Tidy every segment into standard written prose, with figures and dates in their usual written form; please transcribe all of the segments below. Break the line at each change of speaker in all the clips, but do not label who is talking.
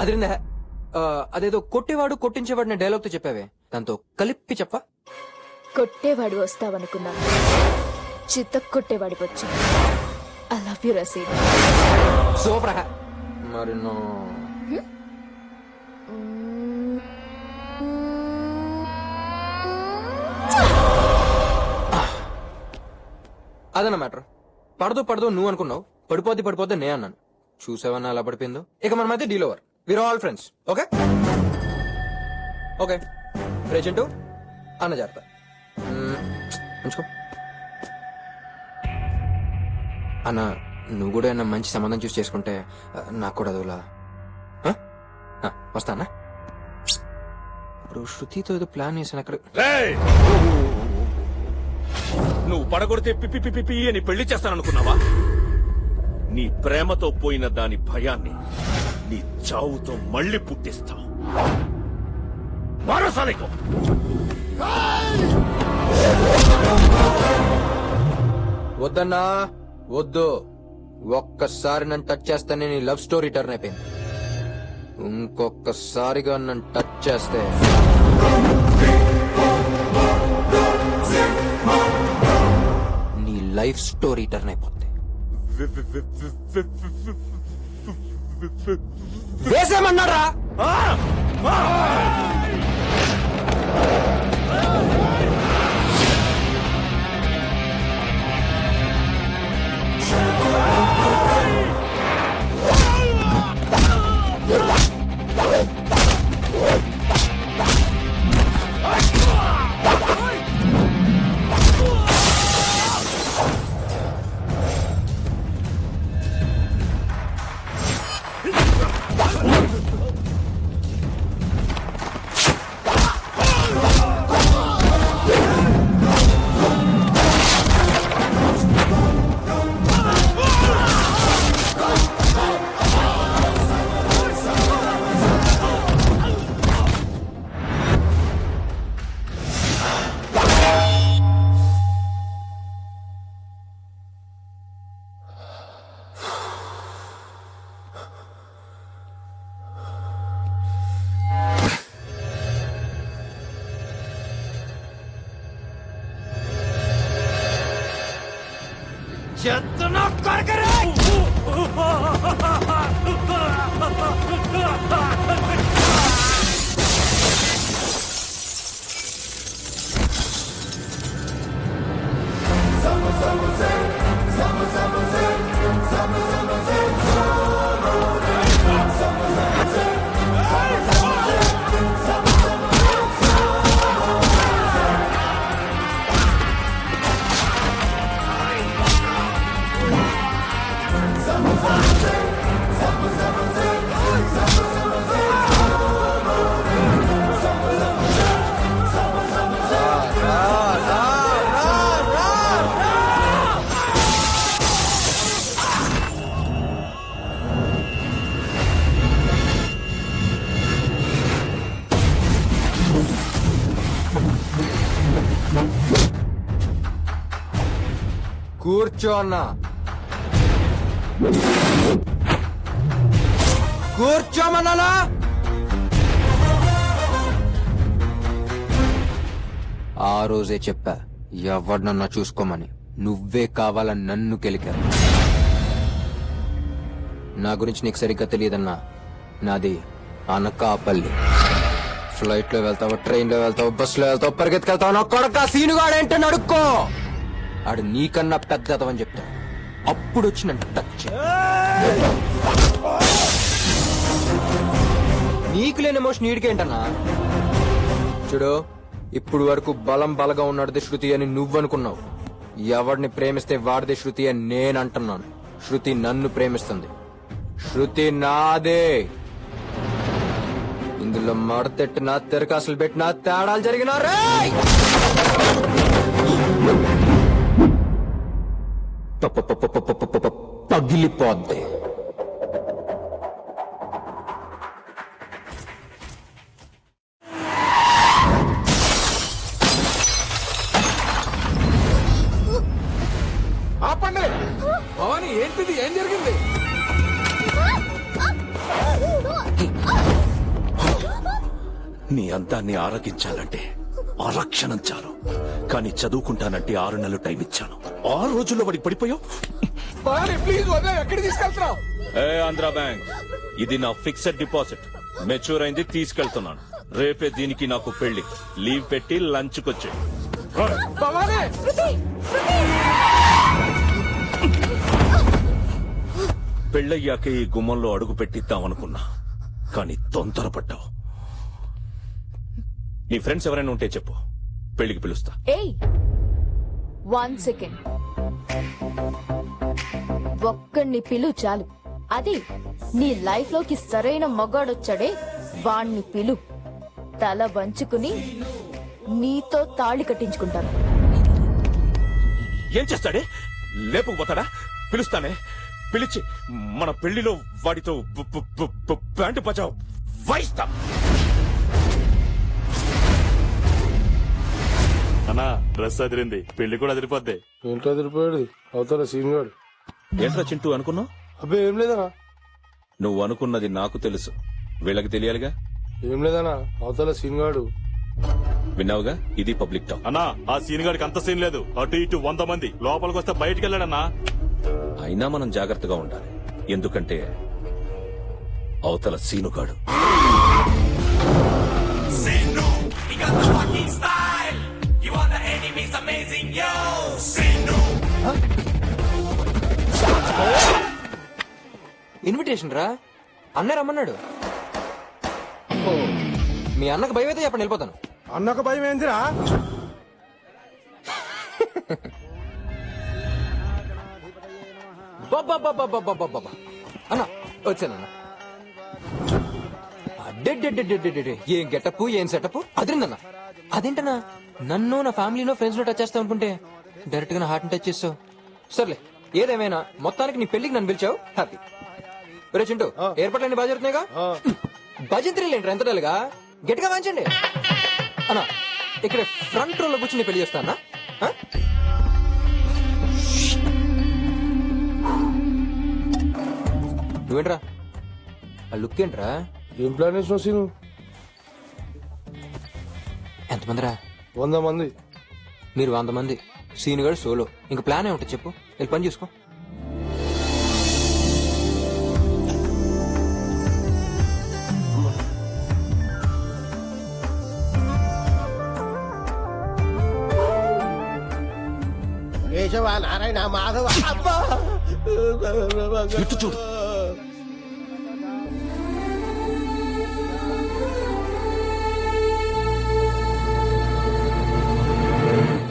అదిరిందా? అదేదో కొట్టేవాడు కొట్టించేవాడిని డైలాగ్ తో చెప్పావే, దాంతో కలిపి చెప్ప.
కొట్టేవాడు వస్తావనుకున్నా, చిత్త కొట్టేవాడికి వచ్చి. I love you Rashid.
Super. మరి అదన్న మ్యాటర్. పడదు నువ్వు అనుకున్నావు, పడిపోద్ది నే అన్నాను. చూసావన్నా అలా పడిపోయిందో. ఇక మన మధ్య deal over. We're all friends. Okay okay. రేచెంటూ అన్న జాగ్రత్త. ఉంచుకో అన్న. నువ్వు కూడా ఏమన్నా మంచి సంబంధం చూసి చేసుకుంటే నాకు కూడా అదోలా. వస్తానా? ఇప్పుడు శృతితో ఏదో ప్లాన్ చేశాను అక్కడ.
నువ్వు పడగొడితే పిప్పి అని పెళ్లి చేస్తాననుకున్నావా? నీ ప్రేమతో పోయిన దాని భయాన్ని నీ చావుతో మళ్ళీ పుట్టిస్తా. మారసాలికో
వద్దన్నా వద్దు. ఒక్కసారి నన్ను టచ్ చేస్తానే నీ లవ్ స్టోరీ టర్న్ అయిపోయింది. ఇంకొకసారిగా నన్ను టచ్ చేస్తే నీ లైఫ్ స్టోరీ టర్న్ అయిపోతుంది. వేసేమన్నారా? చెత్తనా కొరకరే! కూర్చో అన్నా, కూర్చోమన్నానా? ఆ రోజే చెప్పా ఎవరినన్నా చూసుకోమని. నువ్వే కావాలని నన్ను కెలికారు. నా గురించి నీకు సరిగ్గా తెలియదన్నా. నాది అనకాపల్లి. ఫ్లైట్ లో వెళ్తావు, ట్రైన్ లో వెళ్తావు, బస్ లో వెళ్తావు, పరిగెత్తుకెళ్తావు. నా కొడక సీనుగాడేంటో అడుక్కో. ఆడు నీకన్నా పెద్దదవని చెప్తా. అప్పుడు వచ్చి నన్ను టచ్. నీకు లేని ఎమోషన్ ఈడికేంటన్నా? చూడు, ఇప్పుడు వరకు బలం బలగా ఉన్నాడుదే శృతి అని నువ్వనుకున్నావు. ఎవడిని ప్రేమిస్తే వాడిదే శృతి అని నేనంటున్నాను. శృతి నన్ను ప్రేమిస్తుంది. శృతి నాదే. ఇందులో మడతెట్టినా, తెరకాసులు పెట్టినా, తేడాలు జరిగినా పగిలిపోద్ది.
ఆపండి! భవాని ఏంటిది? ఏం జరిగింది?
నీ అందాన్ని ఆరగించాలంటే ఆరక్షణం చాలు, కానీ చదువుకుంటానంటే 6 నెలలు టైం ఇచ్చాను. 6 రోజుల్లో వాడికి పడిపోయావు.
ప్లీజ్ ఎక్కడికి తీసుకెళ్తున్నావు?
ఏ ఆంధ్రా బ్యాంక్, ఇది నా ఫిక్స్డ్ డిపాజిట్. మెచ్యూర్ అయింది, తీసుకెళ్తున్నాను. రేపే దీనికి నాకు పెళ్లి. లీవ్ పెట్టి లంచ్ కొచ్చే. పెళ్ళయ్యాక ఈ గుమ్మంలో అడుగు పెట్టిద్దామనుకున్నా, కానీ తొందరపడ్డావు. నీ ఫ్రెండ్స్ ఎవరైనా ఉంటే చెప్పు, పెళ్లికి పిలుస్తా.
ఏయ్ 1 సెకండ్, ఒక్కడిని పిలు చాలు. అది నీ లైఫ్ లోకి సరైన మగాడొచ్చాడే, వాణ్ణి పిలు. తల వంచుకుని నీతో తాళి కట్టించుకుంటాను.
ఏం చేస్తాడే? లేపుకుపోతాడా? పిలుస్తానే. పిలిచి మన పెళ్లిలో వాడితో ప్యాంటు పచా వాయిస్తా.
అన్నా డ్రెస్ అదిరింది, పెళ్లి కూడా అదిరిపోద్ది.
ఏంటో అదిరిపోయాడు అవతల సీన్ గాడు.
ఏంట్రా చింటూ అనుకున్నావు?
అబ్బే ఏం లేదనా.
నువ్వు అనుకున్నది నాకు తెలుసు, వీళ్ళకి తెలియాలిగా.
ఏం లేదనా, అవతల సీన్ గాడు.
విన్నావుగా, ఇది పబ్లిక్ టాక్.
అన్నా ఆ సీన్ గాడికి అంత సీన్ లేదు. అటు ఇటు 100 మంది, లోపలికి వస్తే బయటికి వెళ్ళాడన్నా.
అయినా మనం జాగ్రత్తగా ఉండాలి, ఎందుకంటే అవతల సీనుగాడు.
ఇన్విటేషన్ రా, అన్న రమ్మన్నాడు. ఓ, మీ అన్నకు భయం అయితే చెప్పండి, వెళ్ళిపోతాను.
అన్నకు భయం ఏందిరా?
అన్న వచ్చానన్న. అడ్డెడ్డెడ్డెడ్డెడ్డెడ్డె, ఏం గెటప్, ఏం సెటప్ అదిరిందన్న. అదేంటన్నా, నన్ను నా ఫ్యామిలీనో ఫ్రెండ్స్ లో టచ్ చేస్తావు అనుకుంటే డైరెక్ట్ గా నా హార్ట్ టచ్ చేస్తావు. సర్లే, ఏదేమైనా మొత్తానికి నీ పెళ్లికి నన్ను పిలిచావు, హ్యాపీ. రే చింటూ, ఏర్పాట్లన్నీ బాగా జరుగుతున్నాయిగా? భజంత్రీలు ఏంటి ఎంత డల్గా? గట్టిగా వాంచండి అన్నా. ఇక్కడ ఫ్రంట్ రోలో కూర్చుని పెళ్లి చేస్తానా? నువ్వేంట్రా ఆ లుక్ ఏంట్రా?
ఏం ప్లాన్ వేసినావు సీను?
ఎంతమందిరా?
100 మంది.
మీరు 100 మంది, సీనుగాడు సోలో. ఇంక ప్లాన్ ఏమిటో చెప్పు, వెళ్ళి పని చూసుకో.
కేశవ నారాయణ మాధవ.
ఇటు చూడు.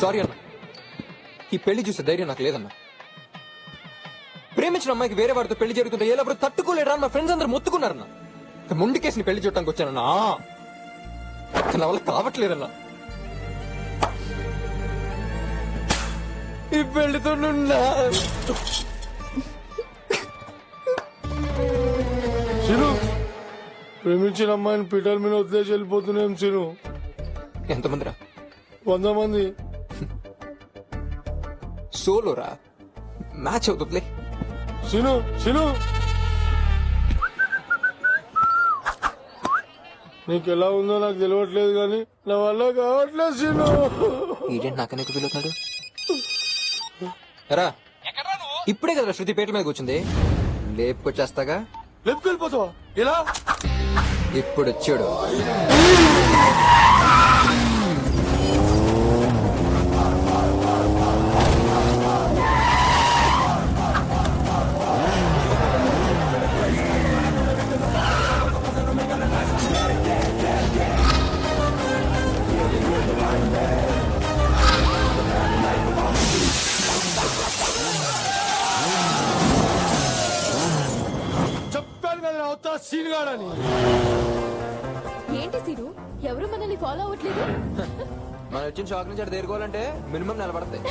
సారీ అన్న, ఈ పెళ్లి చూసే ధైర్యం నాకు లేదన్నా. ప్రేమించిన అమ్మాయికి వేరే వాడితో పెళ్లి జరుగుతుంటే ఎలా తట్టుకోలేరా? నా ఫ్రెండ్స్ అందరూ మొత్తుకున్నారన్నా. ముందుకేసి పెళ్లి చూడటానికి వచ్చానన్నా. నా వల్ల కావట్లేదన్నా. ఈ పెళ్లితో
సీను, ప్రేమించిన అమ్మాయిని పీటల మీద వదిలేసి వెళ్ళిపోతున్నాం సీను.
ఎంతమందిరా?
100 మంది.
సోలోరా, మ్యాచ్ అవుతుంది.
సీను సీను, నీకెలా ఉందో నాకు తెలియట్లేదు కానీ నా వల్ల కావట్లేదు సీను.
ఈడెంట్ నాకనే పిలుతాడు రా. ఇప్పుడే కదా శృతి పేట మీద కూర్చుంది, లేపుకొచ్చేస్తాగా.
లేపుకెళ్ళిపోతావా? ఎలా?
ఇప్పుడు వచ్చాడు.
చెప్పాను కదా అవుతా సీన్ గాడని.
ఏంటి సీను, ఎవరు మనల్ని ఫాలో అవ్వట్లేదు?
మనం వచ్చిన షాక్ నుంచి అటు తేరుకోవాలంటే మినిమం నిలబడతాయి.